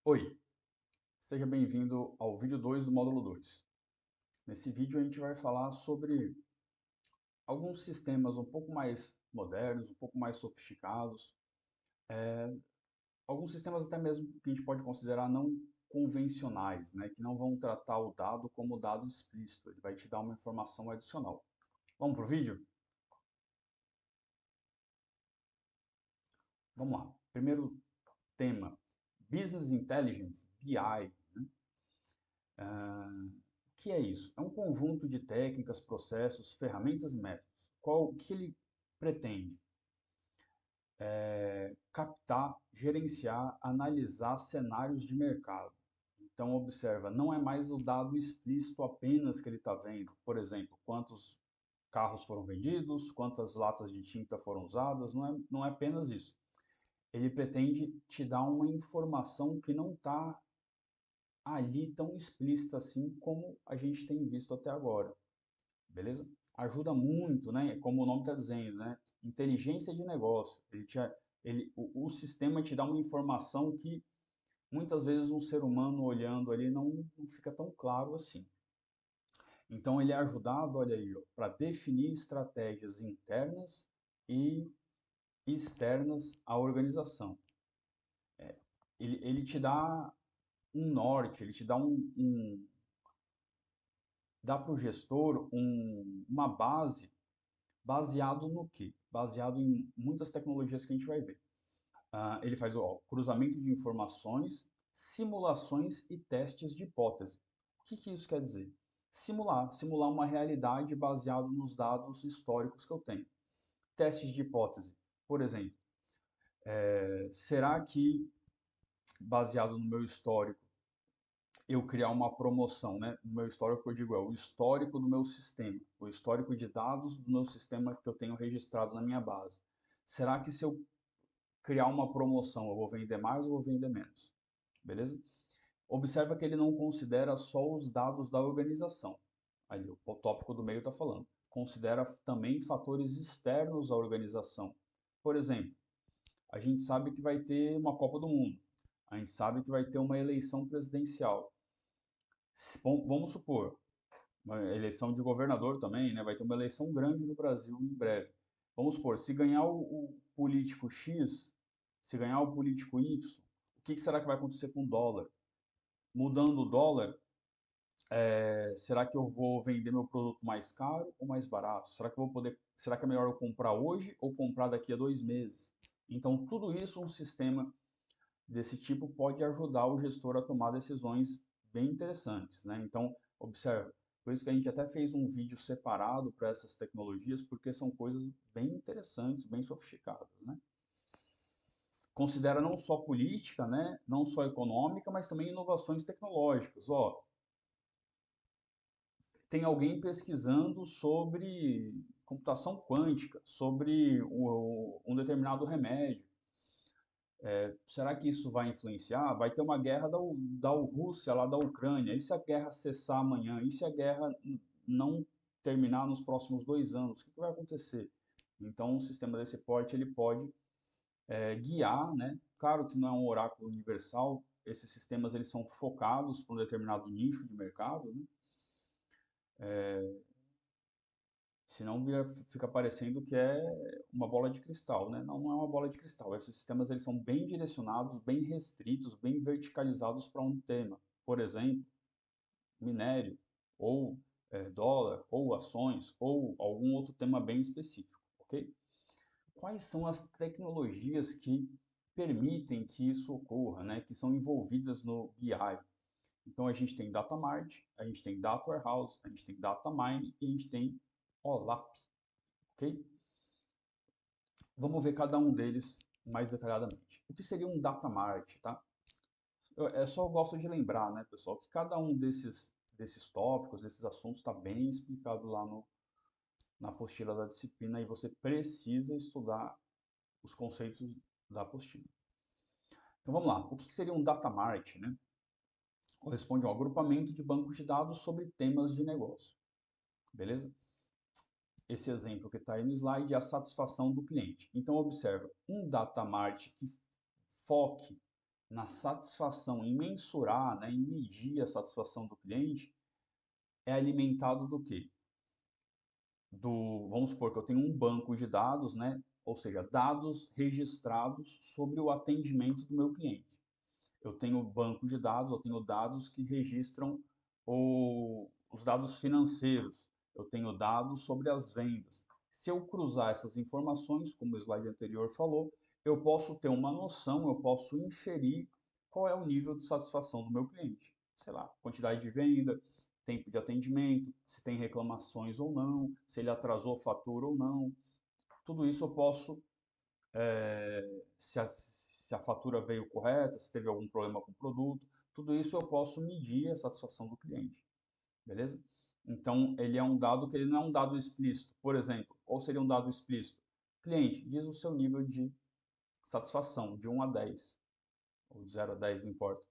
Oi, seja bem-vindo ao vídeo 2 do módulo 2. Nesse vídeo a gente vai falar sobre alguns sistemas um pouco mais modernos, um pouco mais sofisticados, alguns sistemas até mesmo que a gente pode considerar não convencionais, né, que não vão tratar o dado como dado explícito, ele vai te dar uma informação adicional. Vamos para o vídeo? Vamos lá. Primeiro tema, Business Intelligence, BI. O que é isso? É um conjunto de técnicas, processos, ferramentas e métodos. O que ele pretende? Captar, gerenciar, analisar cenários de mercado. Então, observa, não é mais o dado explícito apenas que ele está vendo. Por exemplo, quantos carros foram vendidos, quantas latas de tinta foram usadas, não é apenas isso. Ele pretende te dar uma informação que não está ali tão explícita assim como a gente tem visto até agora. Beleza? Ajuda muito, né? Como o nome está dizendo, né? Inteligência de negócio. O sistema te dá uma informação que muitas vezes um ser humano olhando ali não fica tão claro assim. Então ele é ajudado, olha aí, para definir estratégias internas e externas à organização. Ele te dá um norte, ele te dá dá para o gestor uma base. Baseado no quê? Baseado em muitas tecnologias que a gente vai ver. Ele faz cruzamento de informações, simulações e testes de hipótese. O que isso quer dizer? Simular uma realidade baseado nos dados históricos que eu tenho. Testes de hipótese, por exemplo, será que, baseado no meu histórico, eu criar uma promoção, né? No meu histórico que eu digo é o histórico do meu sistema, o histórico de dados do meu sistema que eu tenho registrado na minha base. Será que se eu criar uma promoção eu vou vender mais ou vou vender menos? Beleza? Observa que ele não considera só os dados da organização. Ali, o tópico do meio está falando. Considera também fatores externos à organização. Por exemplo, a gente sabe que vai ter uma Copa do Mundo. A gente sabe que vai ter uma eleição presidencial. Vamos supor, uma eleição de governador também, né? Vai ter uma eleição grande no Brasil em breve. Vamos supor, se ganhar o político X, se ganhar o político Y, o que será que vai acontecer com o dólar? Mudando o dólar, será que eu vou vender meu produto mais caro ou mais barato? Será que é melhor eu comprar hoje ou comprar daqui a 2 meses? Então, tudo isso, um sistema desse tipo pode ajudar o gestor a tomar decisões bem interessantes, né? Então, observa, por isso que a gente até fez um vídeo separado para essas tecnologias, porque são coisas bem interessantes, bem sofisticadas, né? Considera não só política, né? Não só econômica, mas também inovações tecnológicas. Ó, tem alguém pesquisando sobre computação quântica, sobre um determinado remédio. Será que isso vai influenciar? Vai ter uma guerra da Rússia lá da Ucrânia. E se a guerra cessar amanhã? E se a guerra não terminar nos próximos 2 anos? O que vai acontecer? Então, um sistema desse porte ele pode guiar, né? Claro que não é um oráculo universal. Esses sistemas eles são focados para um determinado nicho de mercado, né? Senão fica parecendo que é uma bola de cristal, né? Não é uma bola de cristal. Esses sistemas eles são bem direcionados, bem restritos, bem verticalizados para um tema. Por exemplo, minério, ou dólar, ou ações, ou algum outro tema bem específico, ok? Quais são as tecnologias que permitem que isso ocorra, né? Que são envolvidas no BI? Então a gente tem Data Mart, a gente tem Data Warehouse, a gente tem Data Mine e a gente tem OLAP, ok? Vamos ver cada um deles mais detalhadamente. O que seria um data mart, tá? Eu gosto de lembrar, né, pessoal, que cada um desses tópicos, desses assuntos, está bem explicado lá na apostila da disciplina e você precisa estudar os conceitos da apostila. Então vamos lá. O que seria um data mart, né? Corresponde ao agrupamento de bancos de dados sobre temas de negócio. Beleza? Esse exemplo que está aí no slide é a satisfação do cliente. Então observa, um data mart que foque na satisfação, em mensurar, né, em medir a satisfação do cliente, é alimentado do quê? Vamos supor que eu tenho um banco de dados, né? Ou seja, dados registrados sobre o atendimento do meu cliente. Eu tenho banco de dados, eu tenho dados que registram os dados financeiros, eu tenho dados sobre as vendas. Se eu cruzar essas informações, como o slide anterior falou, eu posso ter uma noção, eu posso inferir qual é o nível de satisfação do meu cliente. Sei lá, quantidade de venda, tempo de atendimento, se tem reclamações ou não, se ele atrasou fatura ou não. Tudo isso eu posso se a fatura veio correta, se teve algum problema com o produto, tudo isso eu posso medir a satisfação do cliente, beleza? Então, ele é um dado que ele não é um dado explícito. Por exemplo, qual seria um dado explícito? Cliente, diz o seu nível de satisfação, de 1 a 10, ou de 0 a 10, não importa.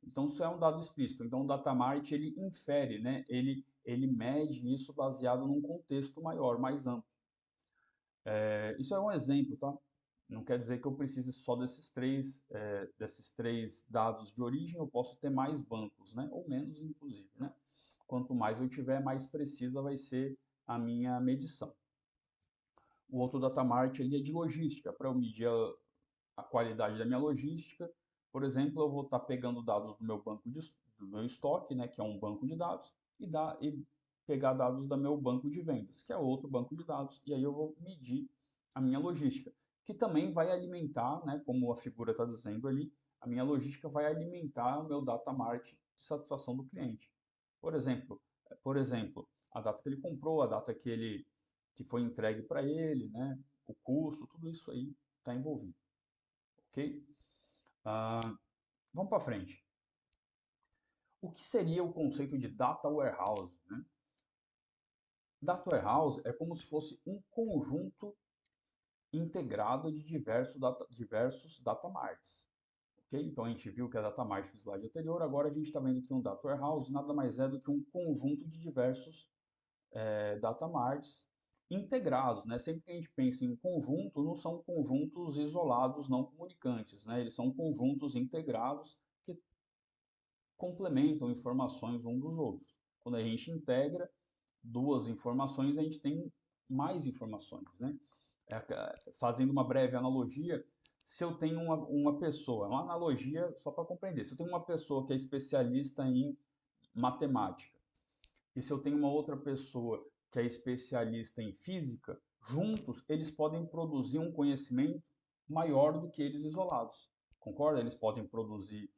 Então, isso é um dado explícito. Então, o datamart, ele infere, né? Ele mede isso baseado num contexto maior, mais amplo. Isso é um exemplo, tá? Não quer dizer que eu precise só desses três dados de origem, eu posso ter mais bancos, né? Ou menos, inclusive, né? Quanto mais eu tiver, mais precisa vai ser a minha medição. O outro datamart ele é de logística, para eu medir a qualidade da minha logística. Por exemplo, eu vou estar pegando dados do meu do meu estoque, né, que é um banco de dados, e pegar dados do meu banco de vendas, que é outro banco de dados, e aí eu vou medir a minha logística, que também vai alimentar, né, como a figura está dizendo ali, a minha logística vai alimentar o meu data mart de satisfação do cliente. Por exemplo, a data que ele comprou, a data que foi entregue para ele, né, o custo, tudo isso aí está envolvido, ok? Vamos para frente. O que seria o conceito de data warehouse, né? Data warehouse é como se fosse um conjunto integrado de diversos data marts. Okay? Então a gente viu que é data mart no slide anterior, agora a gente está vendo que um data warehouse nada mais é do que um conjunto de diversos data marts integrados, né? Sempre que a gente pensa em conjunto, não são conjuntos isolados, não comunicantes, né? Eles são conjuntos integrados que complementam informações um dos outros. Quando a gente integra duas informações, a gente tem mais informações, né? Fazendo uma breve analogia, se eu tenho uma pessoa, uma analogia só para compreender, se eu tenho uma pessoa que é especialista em matemática e se eu tenho uma outra pessoa que é especialista em física, juntos eles podem produzir um conhecimento maior do que eles isolados. Concorda? Eles podem produzir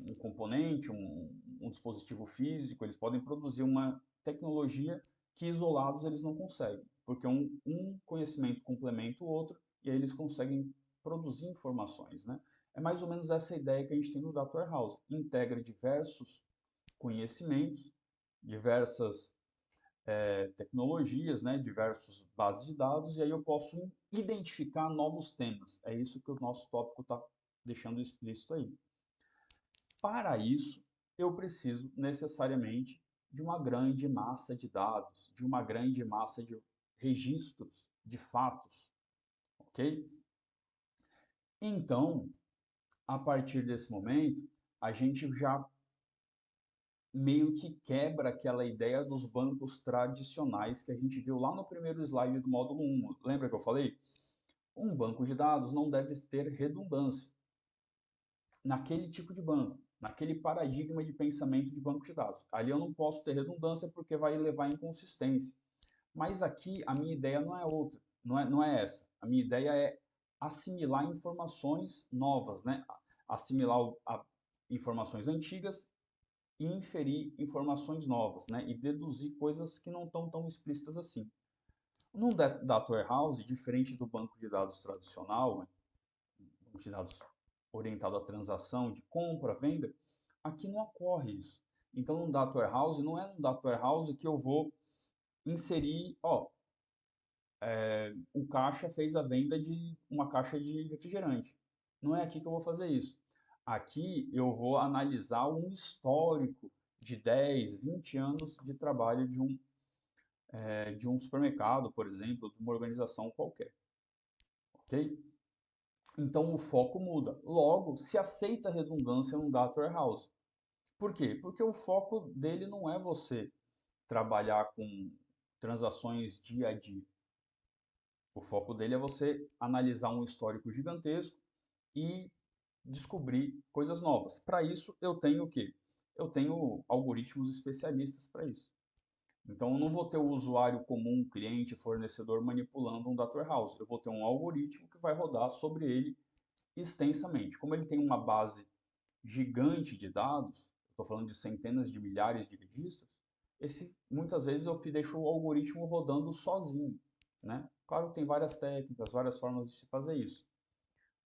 um componente, um dispositivo físico, eles podem produzir uma tecnologia que isolados eles não conseguem, porque um conhecimento complementa o outro e aí eles conseguem produzir informações, né? É mais ou menos essa ideia que a gente tem no Data Warehouse. Integra diversos conhecimentos, diversas tecnologias, né, diversas bases de dados, e aí eu posso identificar novos temas. É isso que o nosso tópico está deixando explícito aí. Para isso, eu preciso necessariamente de uma grande massa de dados, de uma grande massa de registros, de fatos, ok? Então, a partir desse momento, a gente já meio que quebra aquela ideia dos bancos tradicionais que a gente viu lá no primeiro slide do módulo 1. Lembra que eu falei? Um banco de dados não deve ter redundância naquele tipo de banco, naquele paradigma de pensamento de banco de dados. Ali eu não posso ter redundância porque vai levar a inconsistência. Mas aqui a minha ideia não é outra, não é essa. A minha ideia é assimilar informações novas, né? Assimilar informações antigas e inferir informações novas, né? E deduzir coisas que não estão tão explícitas assim. No Data Warehouse, diferente do banco de dados tradicional, né? Banco de dados orientado à transação de compra, venda, aqui não ocorre isso. Então, no Data Warehouse, não é no Data Warehouse que eu vou inserir, o caixa fez a venda de uma caixa de refrigerante. Não é aqui que eu vou fazer isso. Aqui eu vou analisar um histórico de 10, 20 anos de trabalho de um supermercado, por exemplo, de uma organização qualquer. Ok? Então o foco muda. Logo, se aceita redundância no Data Warehouse. Por quê? Porque o foco dele não é você trabalhar com transações dia a dia. O foco dele é você analisar um histórico gigantesco e descobrir coisas novas. Para isso, eu tenho o quê? Eu tenho algoritmos especialistas para isso. Então, eu não vou ter o usuário comum, cliente, fornecedor manipulando um data warehouse. Eu vou ter um algoritmo que vai rodar sobre ele extensamente. Como ele tem uma base gigante de dados, estou falando de centenas de milhares de registros, muitas vezes eu deixo o algoritmo rodando sozinho, né? Claro que tem várias técnicas, várias formas de se fazer isso,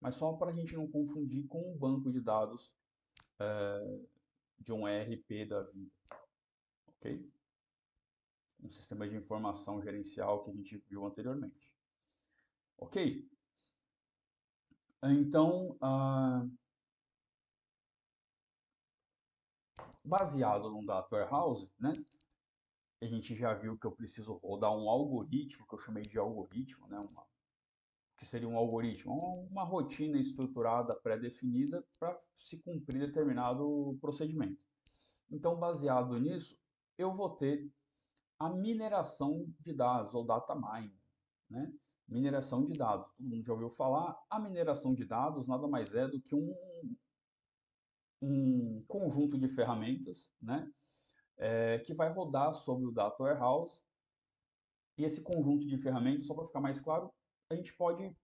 mas só para a gente não confundir com um banco de dados de um ERP da vida, ok? Um sistema de informação gerencial que a gente viu anteriormente. Ok? Então, baseado no Data Warehouse, né? A gente já viu que eu preciso rodar um algoritmo, que eu chamei de algoritmo, né? Que seria um algoritmo, uma rotina estruturada, pré-definida para se cumprir determinado procedimento. Então, baseado nisso, eu vou ter a mineração de dados, ou data mining, né? Mineração de dados. Todo mundo já ouviu falar. A mineração de dados nada mais é do que um conjunto de ferramentas, né? Que vai rodar sobre o Data Warehouse. E esse conjunto de ferramentas, só para ficar mais claro, a gente pode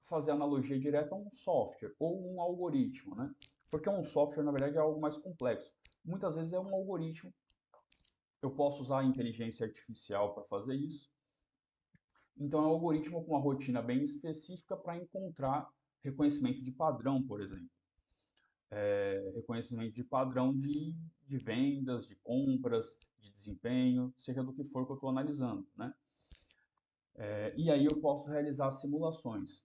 fazer analogia direta a um software ou um algoritmo, né? Porque um software, na verdade, é algo mais complexo. Muitas vezes é um algoritmo. Eu posso usar a inteligência artificial para fazer isso. Então, é um algoritmo com uma rotina bem específica para encontrar reconhecimento de padrão, por exemplo. Reconhecimento de padrão de vendas, de compras, de desempenho, seja do que for que eu estou analisando, né? E aí eu posso realizar simulações.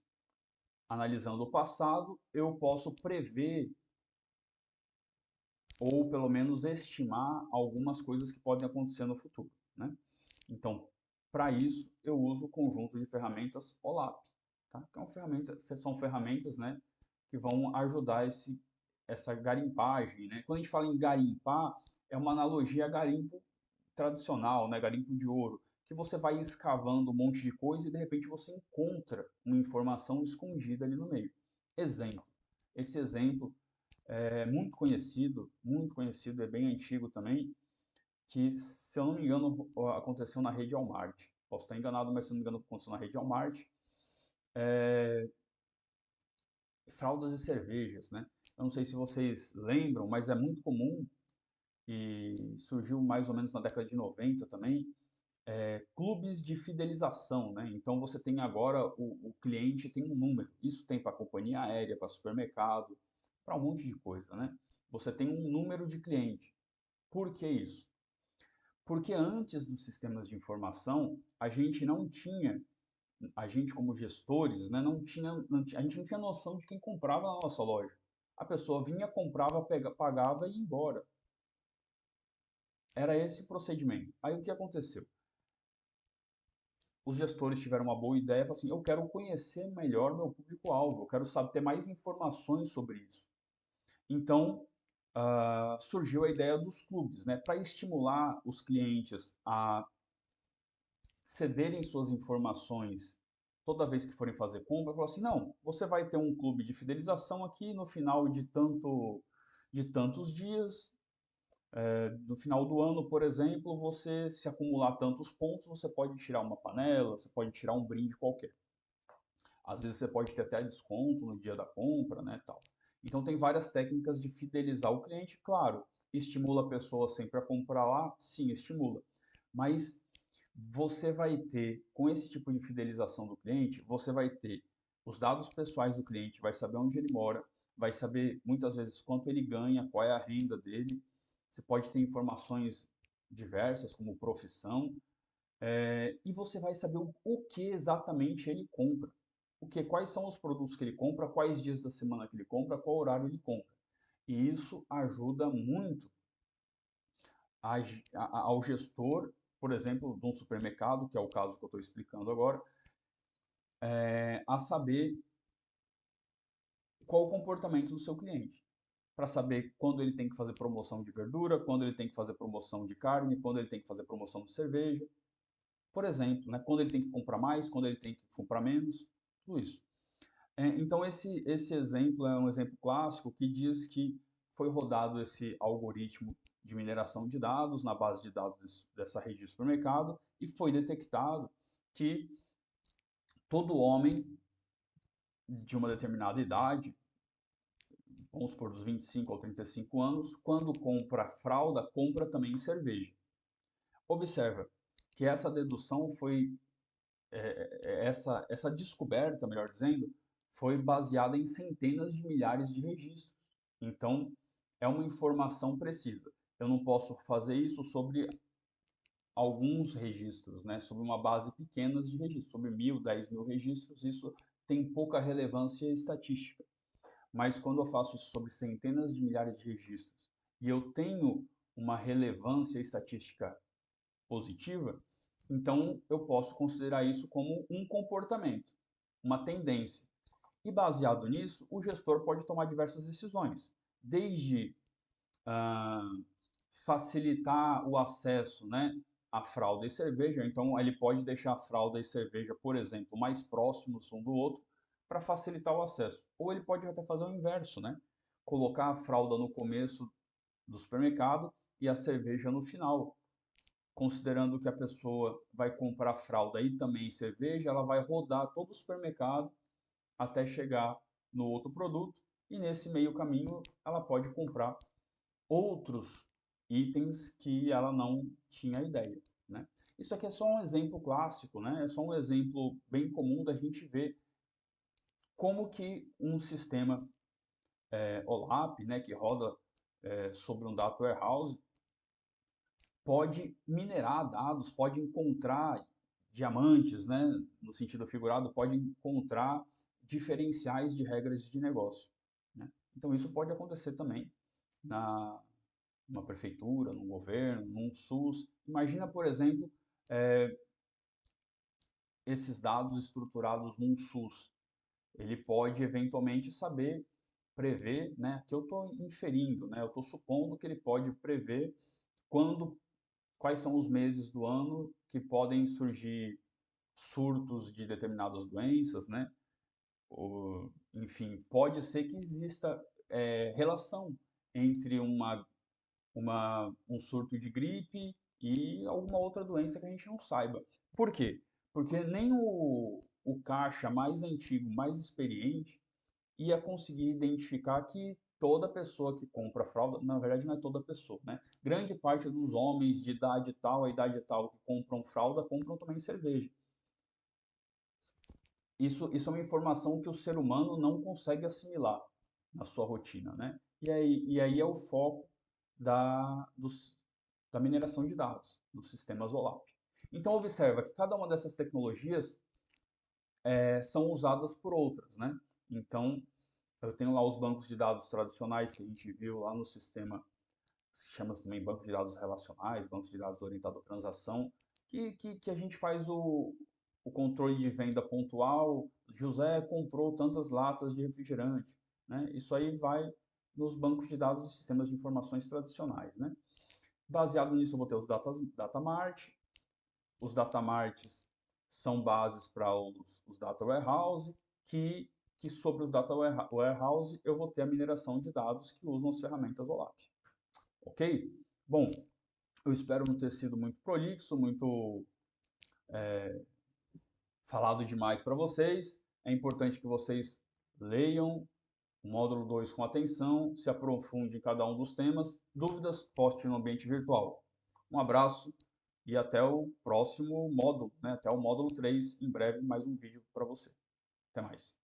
Analisando o passado, eu posso prever ou pelo menos estimar algumas coisas que podem acontecer no futuro, né? Então, para isso, eu uso o conjunto de ferramentas OLAP, tá? São ferramentas, né, que vão ajudar essa garimpagem, né? Quando a gente fala em garimpar, é uma analogia a garimpo tradicional, né, garimpo de ouro, que você vai escavando um monte de coisa e de repente você encontra uma informação escondida ali no meio. Exemplo. Esse exemplo é muito conhecido, é bem antigo também, que, se eu não me engano, aconteceu na rede Walmart. Posso estar enganado, mas se eu não me engano, aconteceu na rede Walmart. É, fraldas e cervejas, né? Eu não sei se vocês lembram, mas é muito comum e surgiu mais ou menos na década de 90 também, clubes de fidelização, né? Então você tem agora o cliente tem um número. Isso tem para companhia aérea, para supermercado, para um monte de coisa, né? Você tem um número de cliente. Por que isso? Porque antes dos sistemas de informação, a gente como gestores, né, a gente não tinha noção de quem comprava na nossa loja. A pessoa vinha, comprava, pagava e ia embora. Era esse procedimento. Aí o que aconteceu? Os gestores tiveram uma boa ideia, falaram assim, eu quero conhecer melhor meu público-alvo, eu quero saber ter mais informações sobre isso. Então, surgiu a ideia dos clubes, né, para estimular os clientes a cederem suas informações toda vez que forem fazer compra, falar assim, não, você vai ter um clube de fidelização aqui no final de tantos dias, no final do ano, por exemplo, você se acumular tantos pontos, você pode tirar uma panela, você pode tirar um brinde qualquer. Às vezes você pode ter até desconto no dia da compra, né, tal. Então tem várias técnicas de fidelizar o cliente, claro, estimula a pessoa sempre a comprar lá, sim, estimula. Mas você vai ter, com esse tipo de fidelização do cliente, você vai ter os dados pessoais do cliente, vai saber onde ele mora, vai saber muitas vezes quanto ele ganha, qual é a renda dele. Você pode ter informações diversas, como profissão, e você vai saber o que exatamente ele compra. Quais são os produtos que ele compra, quais dias da semana que ele compra, qual horário ele compra. E isso ajuda muito ao gestor, por exemplo, de um supermercado, que é o caso que eu estou explicando agora, a saber qual o comportamento do seu cliente, para saber quando ele tem que fazer promoção de verdura, quando ele tem que fazer promoção de carne, quando ele tem que fazer promoção de cerveja, por exemplo, né? Quando ele tem que comprar mais, quando ele tem que comprar menos, tudo isso. Então, esse exemplo é um exemplo clássico que diz que foi rodado esse algoritmo de mineração de dados na base de dados dessa rede de supermercado e foi detectado que todo homem de uma determinada idade, vamos supor dos 25 ou 35 anos, quando compra fralda, compra também cerveja. Observa que essa dedução foi, essa descoberta, melhor dizendo, foi baseada em centenas de milhares de registros. Então, é uma informação precisa. Eu não posso fazer isso sobre alguns registros, né? Sobre uma base pequena de registros, sobre 1.000, 10.000 registros, isso tem pouca relevância estatística. Mas quando eu faço isso sobre centenas de milhares de registros e eu tenho uma relevância estatística positiva, então eu posso considerar isso como um comportamento, uma tendência. E baseado nisso, o gestor pode tomar diversas decisões, desde facilitar o acesso, né, à fralda e cerveja. Então, ele pode deixar a fralda e cerveja, por exemplo, mais próximos um do outro para facilitar o acesso. Ou ele pode até fazer o inverso, né? Colocar a fralda no começo do supermercado e a cerveja no final. Considerando que a pessoa vai comprar fralda e também cerveja, ela vai rodar todo o supermercado até chegar no outro produto e nesse meio caminho ela pode comprar outros itens que ela não tinha ideia, né? Isso aqui é só um exemplo clássico, né? É só um exemplo bem comum da gente ver como que um sistema OLAP, né, que roda sobre um data warehouse, pode minerar dados, pode encontrar diamantes, né, no sentido figurado, pode encontrar diferenciais de regras de negócio, né? Então isso pode acontecer também na numa prefeitura, num governo, num SUS. Imagina, por exemplo, esses dados estruturados num SUS. Ele pode eventualmente saber prever, né? Que eu estou inferindo, né? Eu estou supondo que ele pode prever quando, quais são os meses do ano que podem surgir surtos de determinadas doenças, né? Ou, enfim, pode ser que exista relação entre um surto de gripe e alguma outra doença que a gente não saiba. Por quê? Porque nem o caixa mais antigo, mais experiente, ia conseguir identificar que toda pessoa que compra fralda, na verdade não é toda pessoa, né? Grande parte dos homens de idade tal a idade tal que compram fralda, compram também cerveja. Isso é uma informação que o ser humano não consegue assimilar na sua rotina, né? E aí é o foco dos, da mineração de dados, dos sistemas OLAP. Então, observa que cada uma dessas tecnologias são usadas por outras, né? Então, eu tenho lá os bancos de dados tradicionais que a gente viu lá no sistema, se chama também banco de dados relacionais, banco de dados orientado à transação, que a gente faz o controle de venda pontual. José comprou tantas latas de refrigerante, né? Isso aí vai nos bancos de dados dos sistemas de informações tradicionais, né? Baseado nisso, eu vou ter os datamart. Os datamarts são bases para os data warehouse, que sobre os data warehouse eu vou ter a mineração de dados que usam as ferramentas OLAP. Ok? Bom, eu espero não ter sido muito prolixo, muito falado demais para vocês. É importante que vocês leiam o módulo 2 com atenção, se aprofunde em cada um dos temas. Dúvidas, poste no ambiente virtual. Um abraço e até o próximo módulo, né? Até o módulo 3, em breve mais um vídeo para você. Até mais.